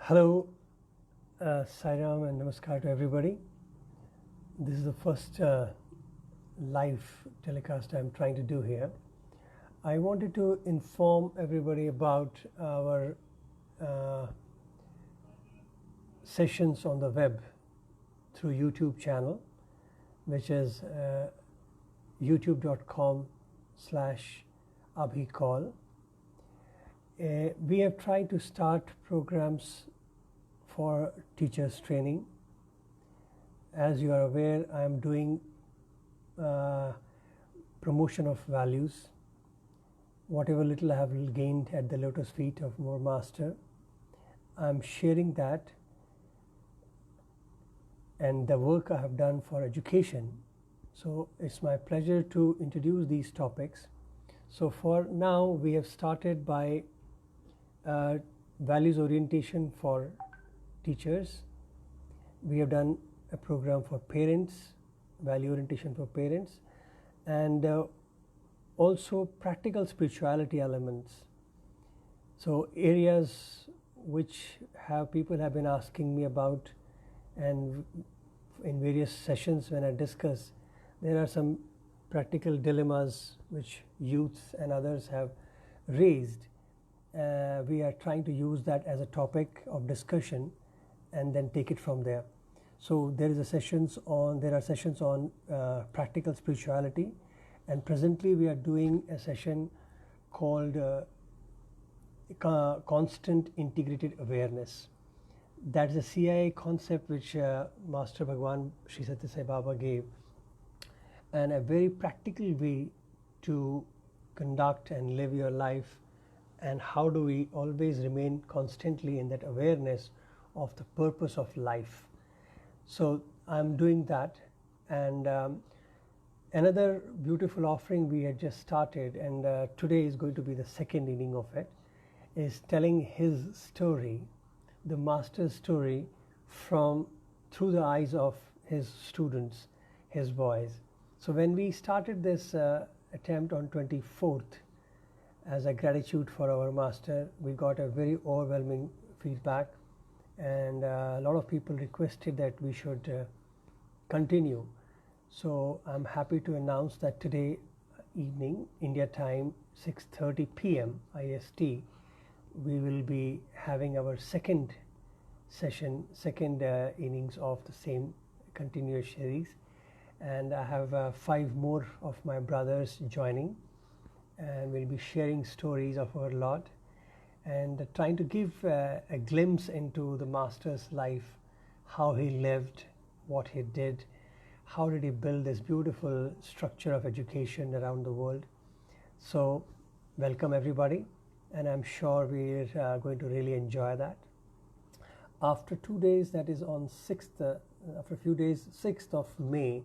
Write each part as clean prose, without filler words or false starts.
Hello, Sairam and Namaskar to everybody. This is the first live telecast I'm trying to do here. I wanted to inform everybody about our sessions on the web through YouTube channel, which is youtube.com/abhicall. We have tried to start programs for teachers training. As you are aware, I am doing promotion of values. Whatever little I have gained at the lotus feet of our master, I am sharing that, and the work I have done for education. So it's my pleasure to introduce these topics. So for now, we have started by values orientation for teachers. We have done a program for parents, value orientation for parents, and also practical spirituality elements. So areas which people have been asking me about, and in various sessions when I discuss, there are some practical dilemmas which youths and others have raised. We are trying to use that as a topic of discussion and then take it from there. So there are sessions on practical spirituality, and presently we are doing a session called constant integrated awareness. That is a CIA concept which Master Bhagwan Sri Satya Sai Baba gave, and a very practical way to conduct and live your life. And how do we always remain constantly in that awareness of the purpose of life? So I'm doing that, and another beautiful offering we had just started, and today is going to be the second inning of it, is telling his story, the master's story, through the eyes of his students, his boys. So when we started this attempt on 24th, as a gratitude for our master, we got a very overwhelming feedback, and a lot of people requested that we should continue. So I'm happy to announce that today evening, India time, 6:30 p.m. IST, we will be having our second session, innings of the same continuous series, and I have 5 more of my brothers joining, and we'll be sharing stories of our Lord and trying to give a glimpse into the master's life, how he lived, what he did, how did he build this beautiful structure of education around the world. So welcome everybody, and I'm sure we're going to really enjoy that. After 2 days, that is on 6th, after a few days, 6th of May,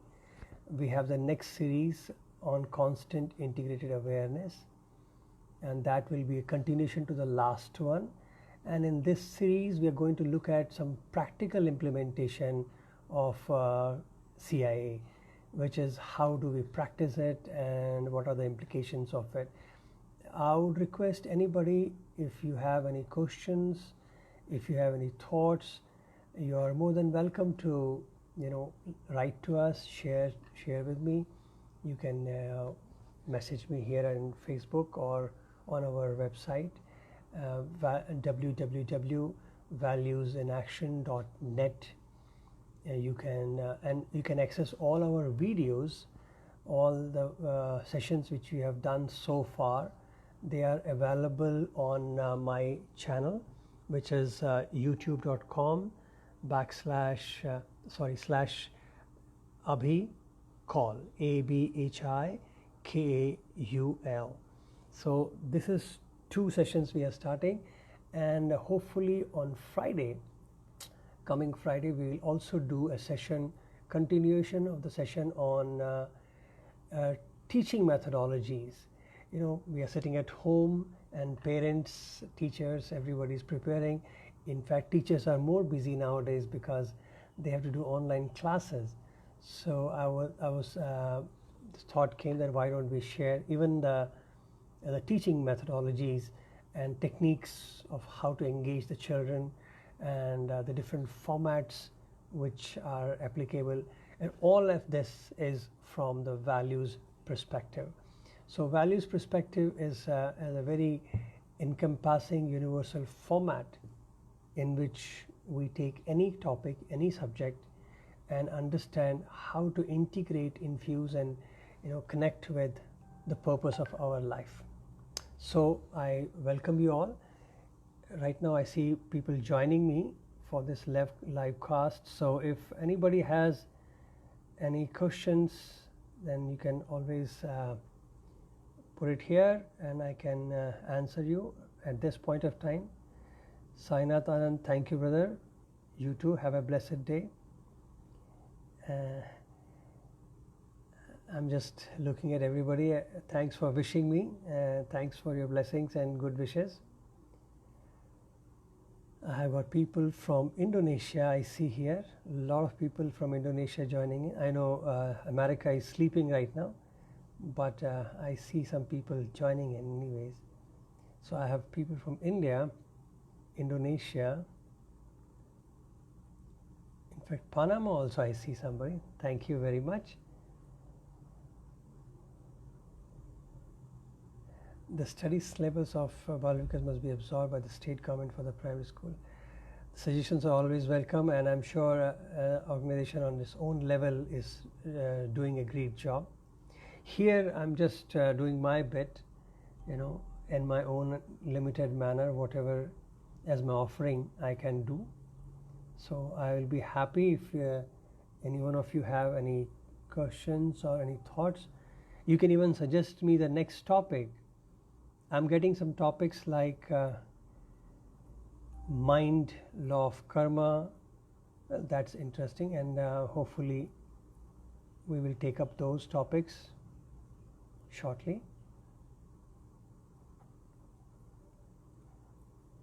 we have the next series on constant integrated awareness, and that will be a continuation to the last one. And in this series we are going to look at some practical implementation of CIA, which is how do we practice it and what are the implications of it. I would request anybody, if you have any questions, if you have any thoughts, you are more than welcome to write to us, share with me. You can message me here on Facebook or on our website, www.valuesinaction.net. You can access all our videos, all the sessions which we have done so far. They are available on my channel, which is youtube.com /abhicall, ABHIKAUL. So this is 2 sessions we are starting, and hopefully on coming Friday, we will also do a session, continuation of the session on teaching methodologies. We are sitting at home, and parents, teachers, everybody is preparing. In fact, teachers are more busy nowadays because they have to do online classes. So this thought came that why don't we share even the teaching methodologies and techniques of how to engage the children and the different formats which are applicable, and all of this is from the values perspective. So values perspective is a very encompassing universal format in which we take any topic, any subject, and understand how to integrate, infuse, and connect with the purpose of our life. So I welcome you all. Right now I see people joining me for this live cast. So if anybody has any questions, then you can always put it here and I can answer you at this point of time. Sainath Anand, thank you, brother. You too, have a blessed day. I'm just looking at everybody. Thanks for wishing me. Thanks for your blessings and good wishes. I have got people from Indonesia, I see here. A lot of people from Indonesia joining in. I know America is sleeping right now, but I see some people joining in anyways. So I have people from India, Indonesia, in fact Panama also I see somebody. Thank you very much. The study syllabus of Balavikas must be absorbed by the state government for the private school. Suggestions are always welcome, and I'm sure organization on its own level is doing a great job. Here I'm just doing my bit, in my own limited manner, whatever as my offering I can do. So I will be happy if any one of you have any questions or any thoughts. You can even suggest me the next topic. I'm getting some topics like mind, law of karma. Well, that's interesting, and hopefully we will take up those topics shortly.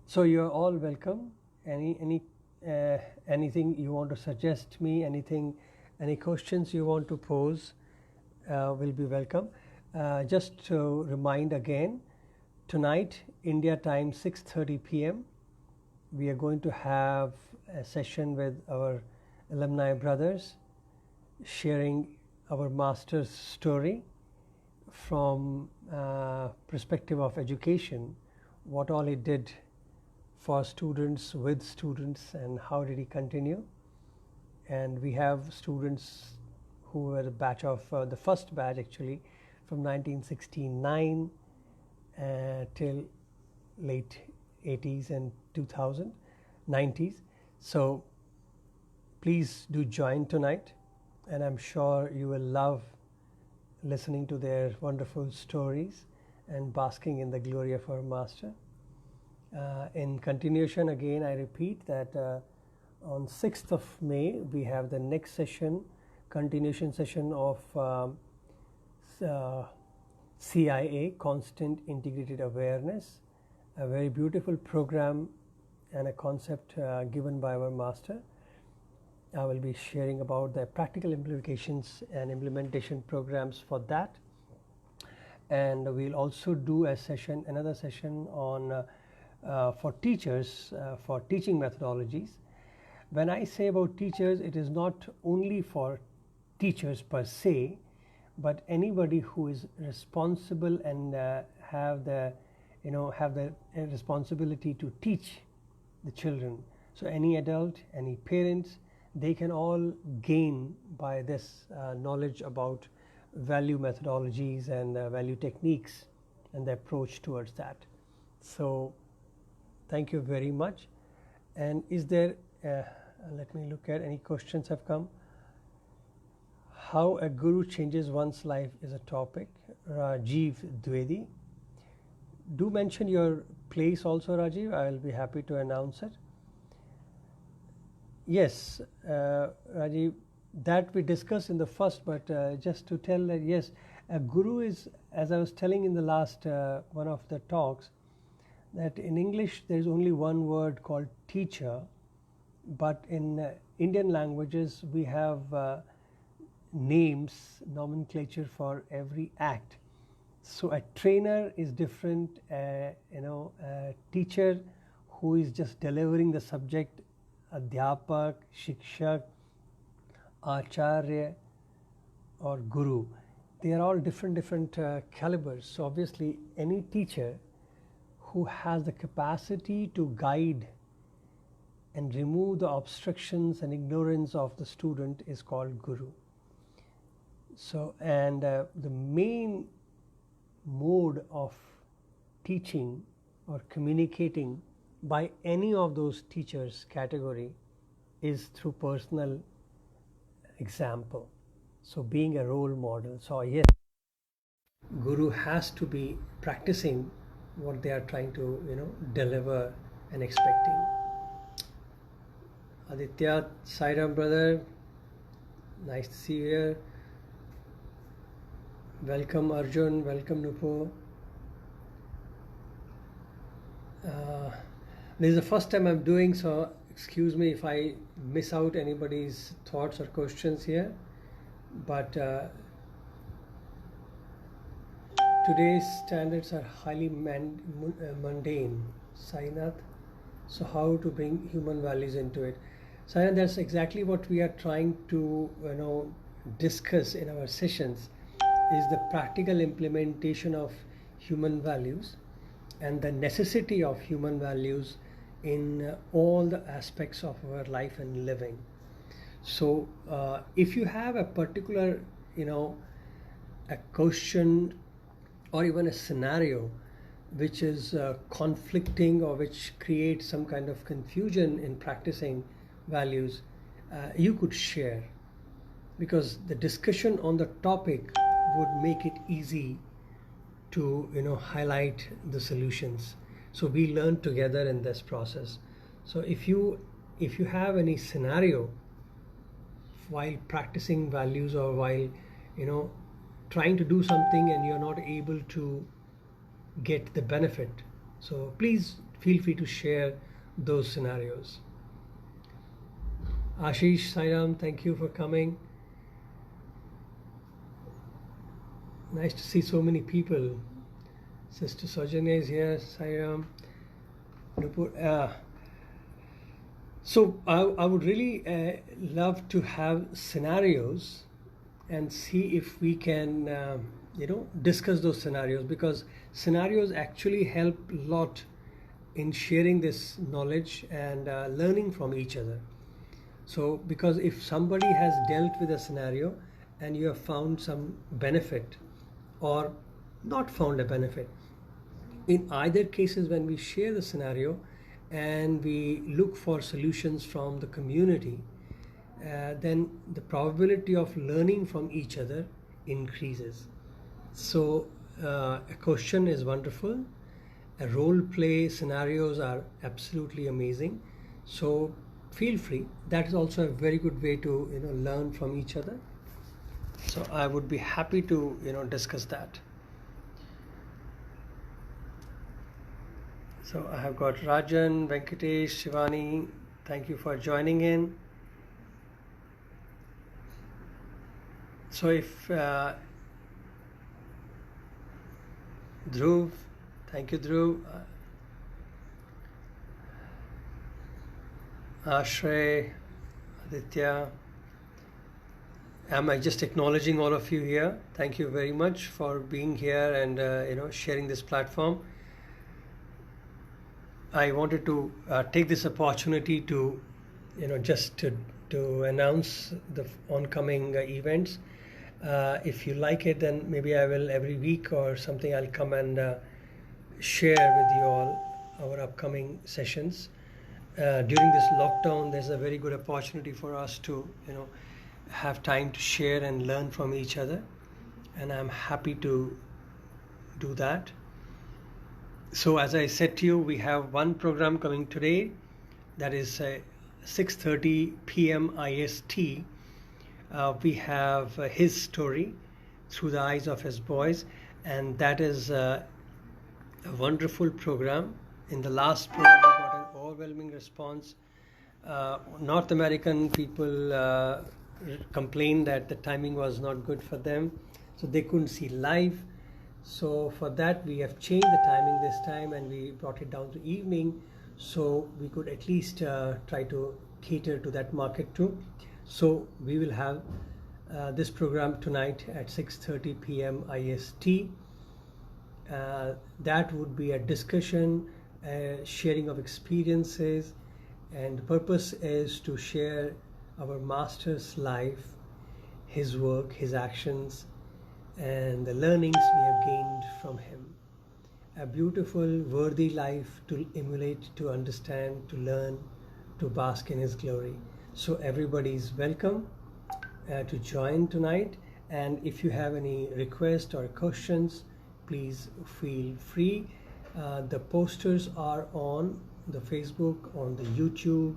So you're all welcome. Anything you want to suggest me, any questions you want to pose will be welcome. Just to remind again, tonight, India time, 6:30 p.m., we are going to have a session with our alumni brothers, sharing our master's story from perspective of education, what all he did for students, with students, and how did he continue. And we have students who were the batch of the first batch actually from 1969 till late 80s and 90s. So please do join tonight, and I'm sure you will love listening to their wonderful stories and basking in the glory of our master. In continuation, again I repeat that on 6th of May we have the next session, continuation session of CIA, Constant Integrated Awareness, a very beautiful program and a concept given by our master. I will be sharing about the practical implications and implementation programs for that. And we'll also do another session on for teachers, for teaching methodologies. When I say about teachers, it is not only for teachers per se, but anybody who is responsible and have the responsibility to teach the children. So any adult, any parents, they can all gain by this knowledge about value methodologies and value techniques and the approach towards that. So thank you very much. And is there, let me look at any questions have come. How a guru changes one's life is a topic. Rajiv Dwivedi. Do mention your place also, Rajiv. I will be happy to announce it. Yes, Rajiv, that we discussed in the first, but just to tell that yes, a guru is, as I was telling in the last one of the talks, that in English there is only one word called teacher, but in Indian languages we have names, nomenclature for every act. So a trainer is different, a teacher who is just delivering the subject Adhyapak, Shikshak, Acharya or Guru. They are all different calibers. So obviously any teacher who has the capacity to guide and remove the obstructions and ignorance of the student is called Guru. So, and the main mode of teaching or communicating by any of those teachers category is through personal example. So being a role model. So yes, Guru has to be practicing what they are trying to, deliver and expecting. Aditya, Sairam brother, nice to see you here. Welcome Arjun, welcome Nupo. This is the first time I'm doing, so excuse me if I miss out anybody's thoughts or questions here. But today's standards are highly mundane. Sainath, so how to bring human values into it? Sainath, that's exactly what we are trying to discuss in our sessions, is the practical implementation of human values and the necessity of human values in all the aspects of our life and living. So if you have a particular a question or even a scenario which is conflicting or which creates some kind of confusion in practicing values, you could share, because the discussion on the topic would make it easy to highlight the solutions. So we learn together in this process. So if you have any scenario while practicing values or while trying to do something and you're not able to get the benefit, so please feel free to share those scenarios. Ashish Sairam, thank you for coming. Nice to see so many people. Sister Sojanya is here. Sairam. So I would really love to have scenarios and see if we can discuss those scenarios, because scenarios actually help a lot in sharing this knowledge and learning from each other. So because if somebody has dealt with a scenario and you have found some benefit or not found a benefit, in either cases when we share the scenario and we look for solutions from the community, then the probability of learning from each other increases. So a question is wonderful. A role play scenarios are absolutely amazing. So feel free. That is also a very good way to learn from each other. So I would be happy to discuss that. So I have got Rajan, Venkatesh, Shivani. Thank you for joining in. So if Dhruv, thank you Dhruv. Ashray, Aditya. Am I just acknowledging all of you here? Thank you very much for being here and sharing this platform. I wanted to take this opportunity to just to announce the oncoming events. If you like it, then maybe I will every week or something I'll come and share with you all our upcoming sessions. During this lockdown, there's a very good opportunity for us to have time to share and learn from each other, and I'm happy to do that. So as I said to you, we have one program coming today, that is 6:30 p.m. IST. We have his story through the eyes of his boys, and that is a wonderful program. In the last program, we got an overwhelming response. North American people complained that the timing was not good for them, so they couldn't see live. So for that, we have changed the timing this time and we brought it down to evening, so we could at least try to cater to that market too. So we will have this program tonight at 6:30 p.m. IST. That would be a discussion, sharing of experiences, and the purpose is to share our master's life, his work, his actions, and the learnings we have gained from him. A beautiful, worthy life to emulate, to understand, to learn, to bask in his glory. So everybody is welcome to join tonight, and if you have any requests or questions, please feel free. The posters are on the Facebook, on the YouTube,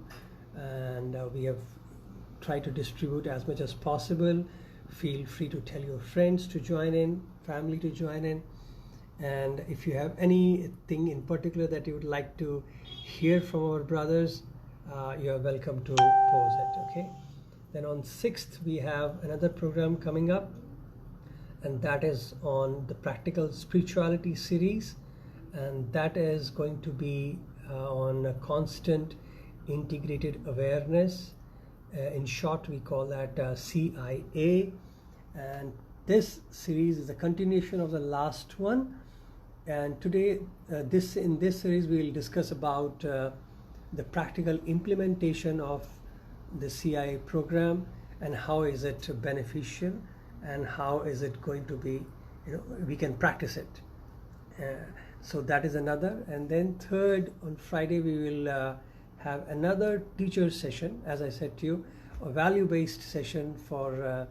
and we have tried to distribute as much as possible. Feel free to tell your friends to join in, family to join in, and if you have anything in particular that you would like to hear from our brothers, you are welcome to pose it. Okay. Then on 6th we have another program coming up, and that is on the Practical Spirituality series, and that is going to be on a constant integrated awareness. In short, we call that CIA, and this series is a continuation of the last one. And today, in this series, we will discuss about the practical implementation of the CIA program, and how is it beneficial, and how is it going to be, we can practice it. So that is another. And then third, on Friday, we will have another teacher session, as I said to you, a value-based session for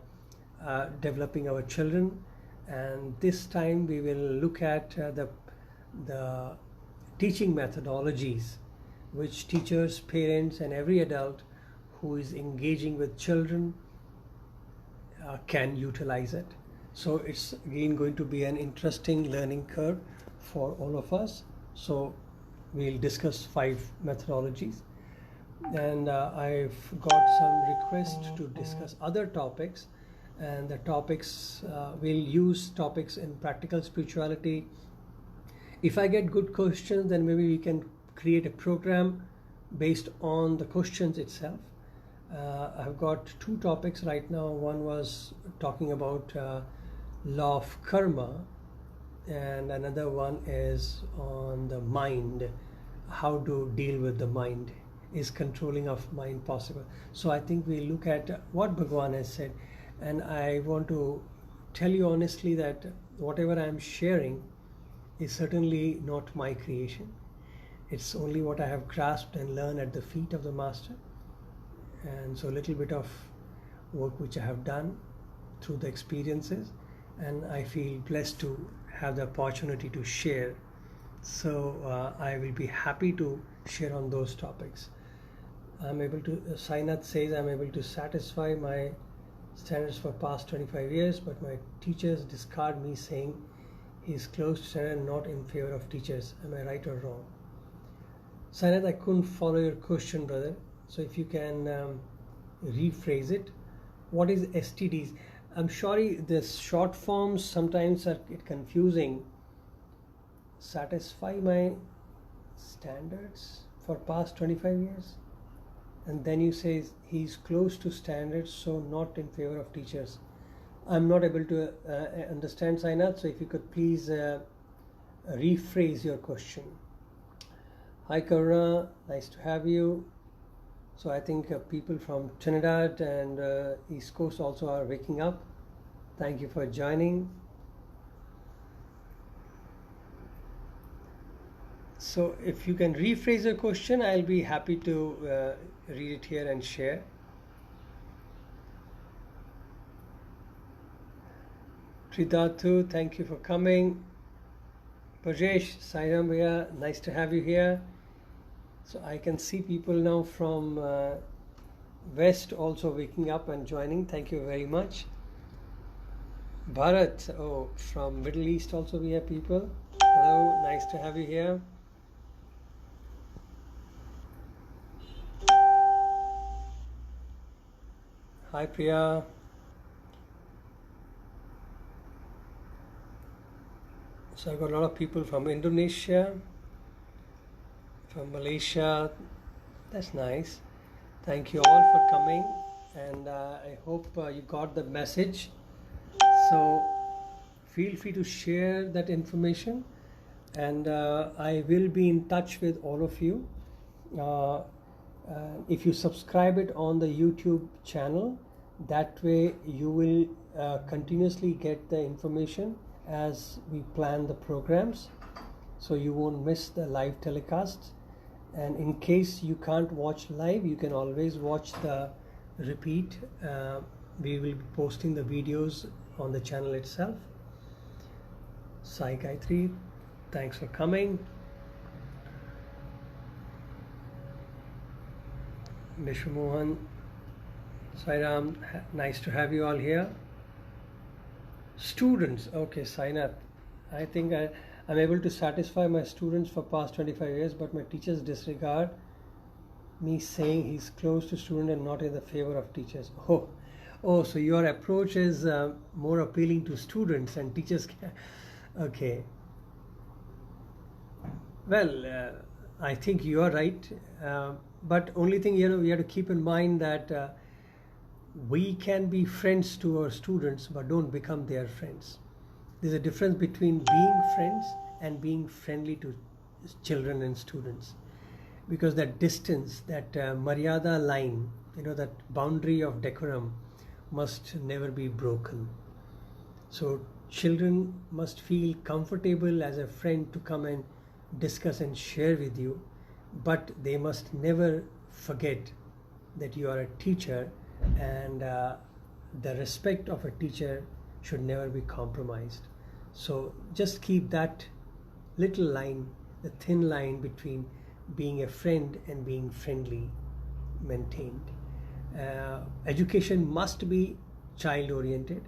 developing our children. And this time we will look at the teaching methodologies which teachers, parents, and every adult who is engaging with children can utilize it. So it's again going to be an interesting learning curve for all of us. So we'll discuss 5 methodologies, and I've got some requests to discuss other topics, and the topics we'll use topics in practical spirituality. If I get good questions, then maybe we can create a program based on the questions itself. I've got 2 topics right now. One was talking about law of karma, and another one is on the mind, how to deal with the mind. Is controlling of mind possible? So I think we look at what Bhagwan has said, and I want to tell you honestly that whatever I am sharing is certainly not my creation. It's only what I have grasped and learned at the feet of the Master, and so a little bit of work which I have done through the experiences, and I feel blessed to have the opportunity to share. So I will be happy to share on those topics. I'm able to, Sainath says, I'm able to satisfy my standards for past 25 years, but my teachers discard me, saying he is close to standard, not in favor of teachers. Am I right or wrong? Sainath, I couldn't follow your question, brother. So if you can rephrase it. What is STDs? I'm sorry, the short forms sometimes are confusing. Satisfy my standards for past 25 years, and then you say he's close to standards, so not in favor of teachers. I'm not able to understand, Sainath, so if you could please rephrase your question. Hi Karuna, nice to have you. So I think people from Trinidad and East Coast also are waking up. Thank you for joining. So if you can rephrase your question, I'll be happy to read it here and share. Tridatu, thank you for coming. Brajesh, Sairam Bhaiya, nice to have you here. So I can see people now from West also waking up and joining. Thank you very much. Bharat, oh, from Middle East also we have people. Hello, nice to have you here. Hi Priya. So I've got a lot of people from Indonesia, from Malaysia. That's nice. Thank you all for coming, and I hope you got the message. So feel free to share that information, and I will be in touch with all of you. If you subscribe it on the YouTube channel, that way you will continuously get the information as we plan the programs, so you won't miss the live telecasts. And in case you can't watch live, you can always watch the repeat. We will be posting the videos on the channel itself. Psychiatry, thanks for coming. Mr. Mohan, Sairam, nice to have you all here. Students, okay, Sainath, I think I'm able to satisfy my students for past 25 years, but my teachers disregard me, saying he's close to student and not in the favor of teachers. Oh, so your approach is more appealing to students and teachers. Okay. Well, I think you are right, but only thing, we have to keep in mind that we can be friends to our students, but don't become their friends. There's a difference between being friends and being friendly to children and students, because that distance, that Maryada line, that boundary of decorum must never be broken. So children must feel comfortable as a friend to come and discuss and share with you, but they must never forget that you are a teacher, and the respect of a teacher should never be compromised. So just keep that little line, the thin line between being a friend and being friendly, maintained. Education must be child oriented.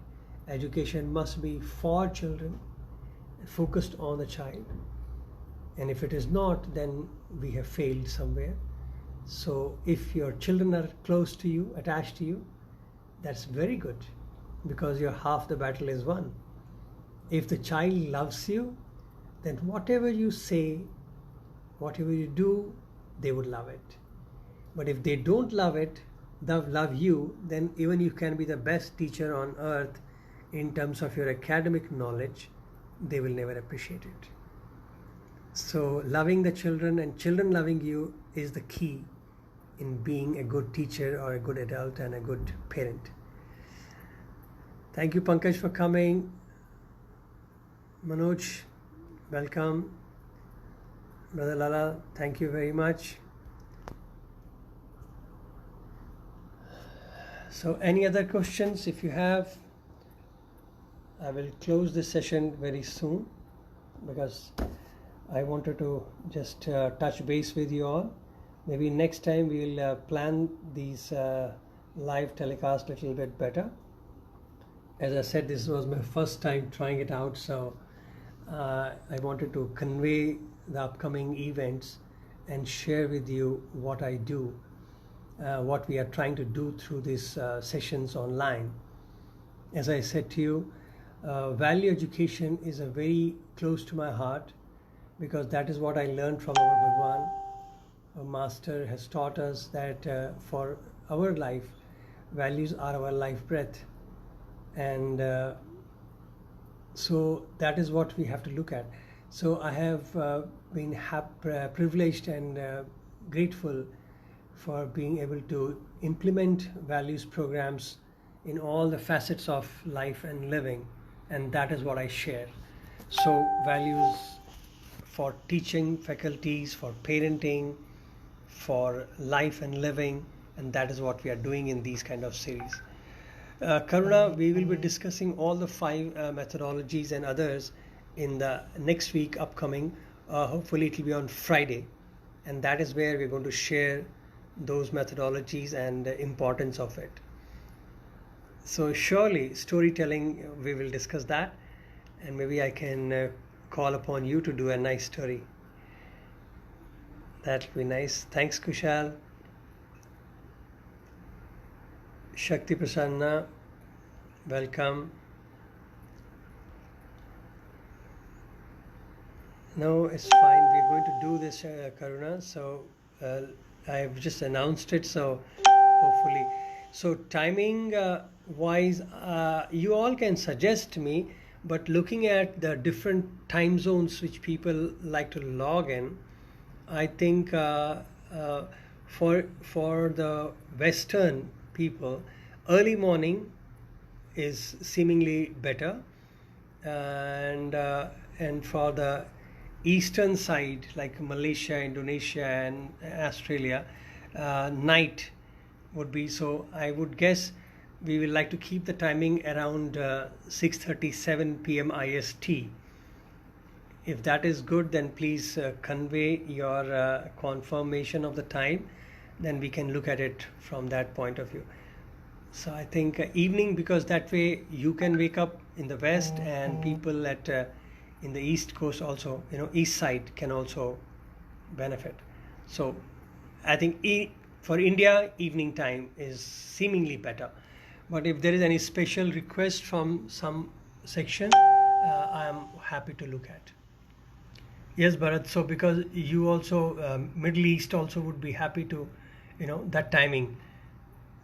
Education must be for children, focused on the child. And if it is not, then we have failed somewhere. So if your children are close to you, attached to you, that's very good, because your half the battle is won. If the child loves you, then whatever you say, whatever you do, they would love it. But if they don't love you, then even you can be the best teacher on earth in terms of your academic knowledge, they will never appreciate it. So loving the children and children loving you is the key in being a good teacher or a good adult and a good parent. Thank you, Pankaj, for coming. Manoj, welcome. Brother Lala, thank you very much. So any other questions? If you have, I will close this session very soon, because I wanted to just touch base with you all. Maybe next time we'll plan these live telecasts a little bit better. As I said, this was my first time trying it out, so I wanted to convey the upcoming events and share with you what I do, what we are trying to do through these sessions online. As I said to you, value education is a very close to my heart, because that is what I learned from our Bhagwan. Our master has taught us that for our life, values are our life breath. And so that is what we have to look at. So I have been privileged and grateful for being able to implement values programs in all the facets of life and living, and that is what I share. So values for teaching faculties, for parenting, for life and living, and that is what we are doing in these kind of series. Karuna, we will be discussing all the 5 methodologies and others in the next week upcoming. Hopefully it will be on Friday, and that is where we're going to share those methodologies and the importance of it. So surely storytelling, we will discuss that, and maybe I can call upon you to do a nice story. That will be nice. Thanks, Kushal. Shakti Prasanna, welcome. No, it's fine. We're going to do this, Karuna. So I've just announced it. So hopefully. So timing wise, you all can suggest me, but looking at the different time zones which people like to log in, I think uh, for the Western people, early morning is seemingly better, and and for the eastern side like Malaysia, Indonesia, and Australia, night would be. So I would guess we will like to keep the timing around 6:37 p.m. IST. If that is good, then please convey your confirmation of the time. Then we can look at it from that point of view. So I think evening, because that way you can wake up in the west, and people at in the east coast also, east side can also benefit. So I think for India, evening time is seemingly better. But if there is any special request from some section, I am happy to look at. Yes, Bharat. So because you also Middle East also would be happy to, that timing.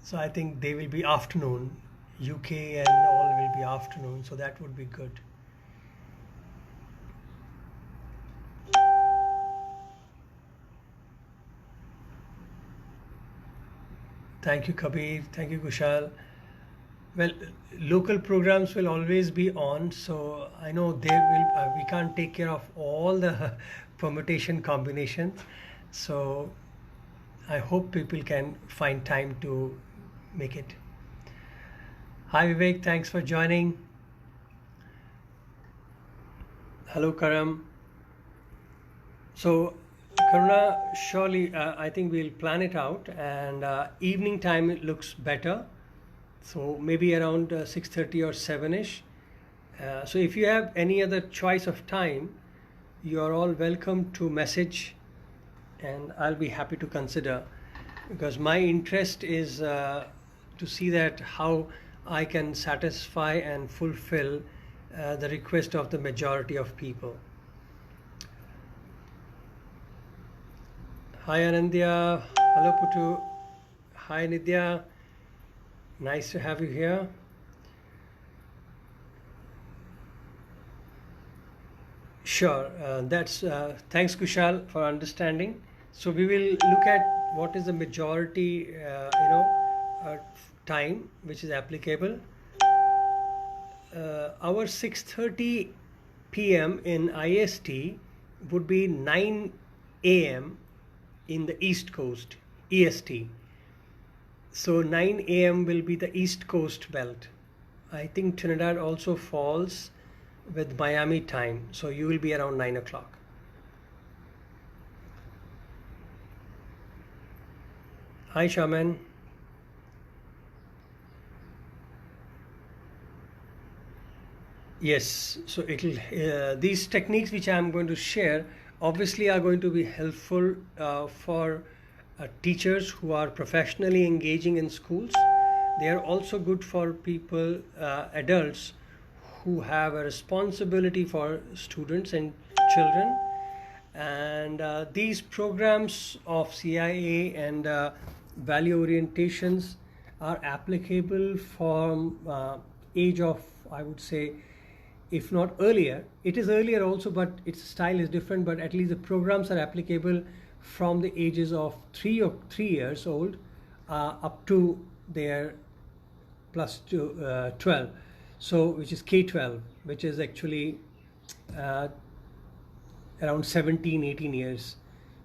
So I think they will be afternoon. UK and all will be afternoon. So that would be good. Thank you, Kabir. Thank you, Kushal. Well, local programs will always be on, so I know there will we can't take care of all the permutation combinations. So I hope people can find time to make it. Hi Vivek, thanks for joining. Hello Karam. So Karuna, surely I think we'll plan it out, and evening time it looks better. So maybe around 6:30 or 7ish. So if you have any other choice of time, you are all welcome to message, and I'll be happy to consider, because my interest is to see that how I can satisfy and fulfill the request of the majority of people. Hi Anandya, hello Putu, hi Nidya, nice to have you here. Sure, that's thanks Kushal for understanding. So we will look at what is the majority, time which is applicable. Our 6:30 p.m. in IST would be 9 a.m. in the East Coast, EST. So 9 a.m. will be the East Coast belt. I think Trinidad also falls with Miami time, so you will be around 9 o'clock. Hi Shaman. Yes, so these techniques which I am going to share obviously are going to be helpful for teachers who are professionally engaging in schools. They are also good for people, adults who have a responsibility for students and children. And these programs of CIA and value orientations are applicable from age of, I would say, if not earlier, it is earlier also, but its style is different. But at least the programs are applicable from the ages of 3 years old up to their plus to 12. So which is K-12, which is actually around 17-18 years.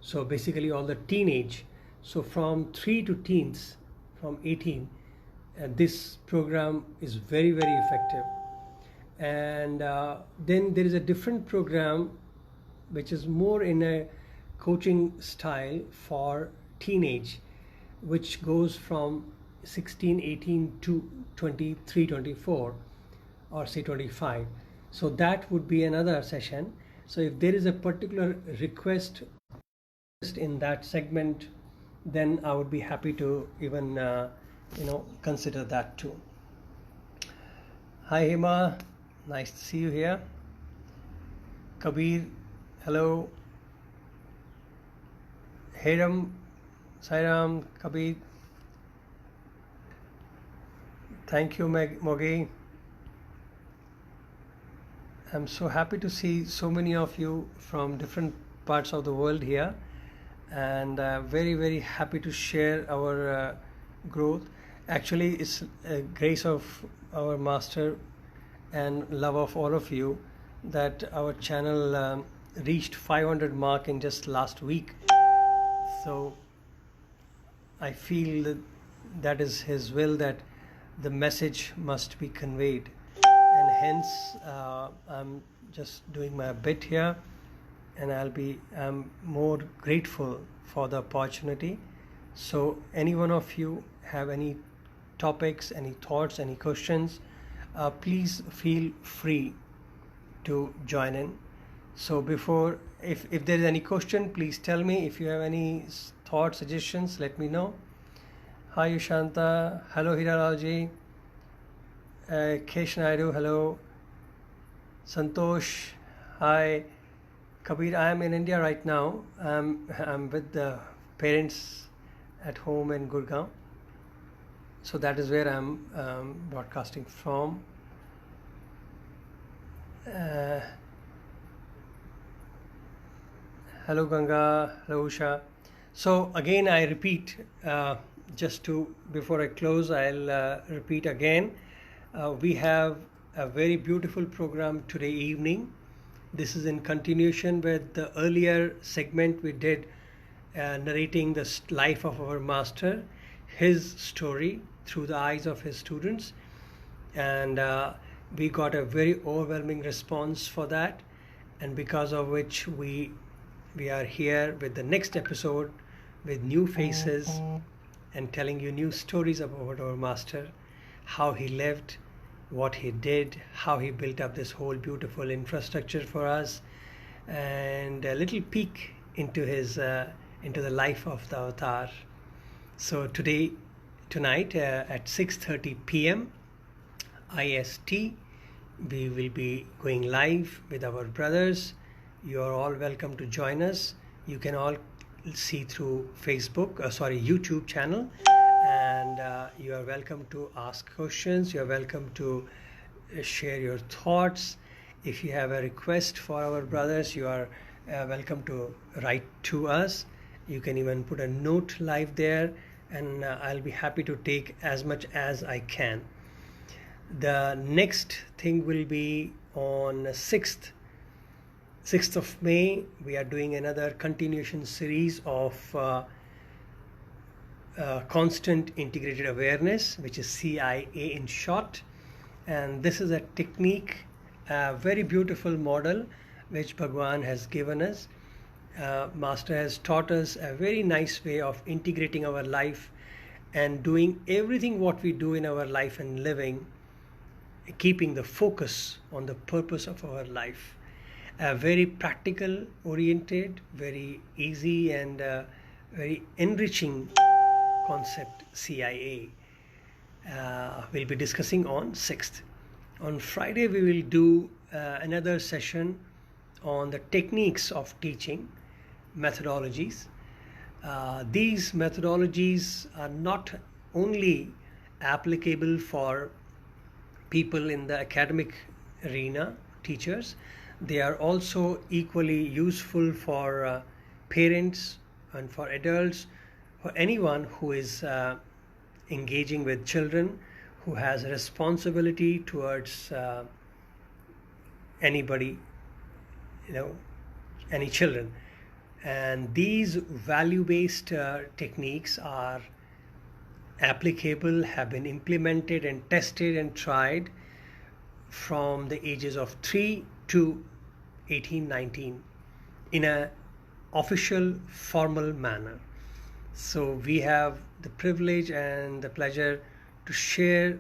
So basically all the teenage. So from 3 to teens, from 18, this program is very, very effective. And then there is a different program which is more in a coaching style for teenage, which goes from 16, 18 to 23, 24, or say 25. So that would be another session. So if there is a particular request in that segment, then I would be happy to even consider that too. Hi Hema, nice to see you here. Kabir, hello. Hiram, Sairam, Kabir. Thank you, Mogi. I'm so happy to see so many of you from different parts of the world here, and very, very happy to share our growth. Actually, it's a grace of our Master and love of all of you that our channel reached 500 mark in just last week. So I feel that that is His will, that the message must be conveyed, and hence I'm just doing my bit here, and I'm more grateful for the opportunity. So any one of you have any topics, any thoughts, any questions, please feel free to join in. So before, if there is any question, please tell me. If you have any thoughts, suggestions, let me know. Hi Yushanta, hello Hiralji, Kesh Naidu, hello Santosh, hi Kabir. I am in India right now. I'm with the parents at home in Gurgaon. So that is where I'm broadcasting from. Hello Ganga, hello Usha. So again I repeat, before I close, I'll repeat again. We have a very beautiful program today evening. This is in continuation with the earlier segment we did, narrating the life of our Master, his story through the eyes of his students, and we got a very overwhelming response for that, and because of which we are here with the next episode with new faces and telling you new stories about our Master, how he lived, what he did, how he built up this whole beautiful infrastructure for us, and a little peek into into the life of the Avatar. So tonight at 6:30 p.m. IST, we will be going live with our brothers. You are all welcome to join us. You can all see through YouTube channel, and you are welcome to ask questions. You are welcome to share your thoughts. If you have a request for our brothers, you are welcome to write to us. You can even put a note live there, and I'll be happy to take as much as I can. The next thing will be on 6th of May. We are doing another continuation series of constant integrated awareness, which is CIA in short. And this is a technique, a very beautiful model which Bhagwan has given us. Master has taught us a very nice way of integrating our life and doing everything what we do in our life and living, keeping the focus on the purpose of our life. A very practical oriented, very easy and very enriching concept, CIA. We'll be discussing on 6th. On Friday we will do another session on the techniques of teaching, methodologies. These methodologies are not only applicable for people in the academic arena, teachers. They are also equally useful for parents and for adults, for anyone who is engaging with children, who has a responsibility towards anybody, any children. And these value-based techniques are applicable, have been implemented and tested and tried from the ages of 3 to 18, 19 in an official, formal manner. So we have the privilege and the pleasure to share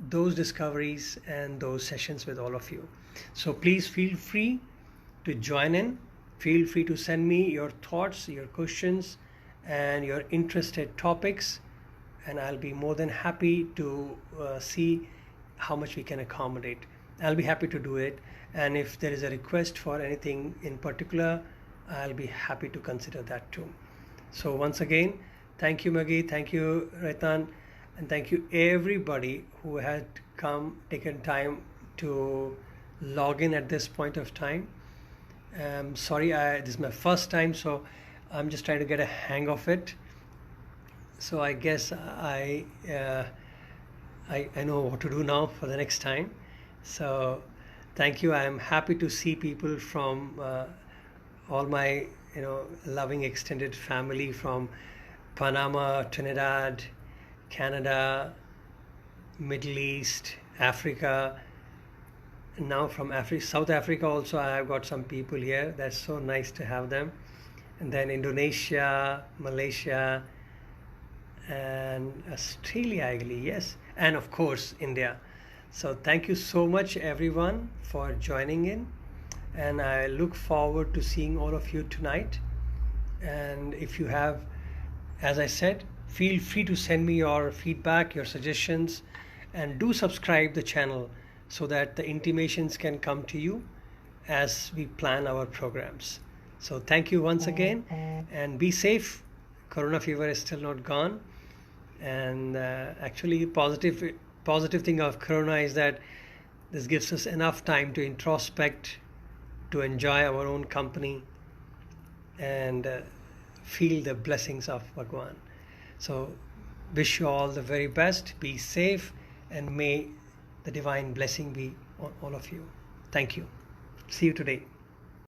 those discoveries and those sessions with all of you. So please feel free to join in. Feel free to send me your thoughts, your questions, and your interested topics, and I'll be more than happy to see how much we can accommodate. I'll be happy to do it, and if there is a request for anything in particular, I'll be happy to consider that too. So once again, thank you Maggie, thank you Raitan, And thank you everybody who had taken time to log in at this point of time. Sorry, this is my first time, so I'm just trying to get a hang of it. So I guess I know what to do now for the next time. So thank you. I'm happy to see people from all my loving extended family from Panama, Trinidad, Canada, Middle East, Africa. Now from South Africa also, I have got some people here. That's so nice to have them. And then Indonesia, Malaysia, and Australia, I believe, yes, and of course India. So thank you so much everyone for joining in, and I look forward to seeing all of you tonight. And if you have, as I said, feel free to send me your feedback, your suggestions, and do subscribe the channel so that the intimations can come to you as we plan our programs. So thank you once again, and be safe. Corona fever is still not gone, and actually positive thing of corona is that this gives us enough time to introspect, to enjoy our own company, and feel the blessings of Bhagwan. So wish you all the very best. Be safe, and may the divine blessing be on all of you. Thank you. See you today.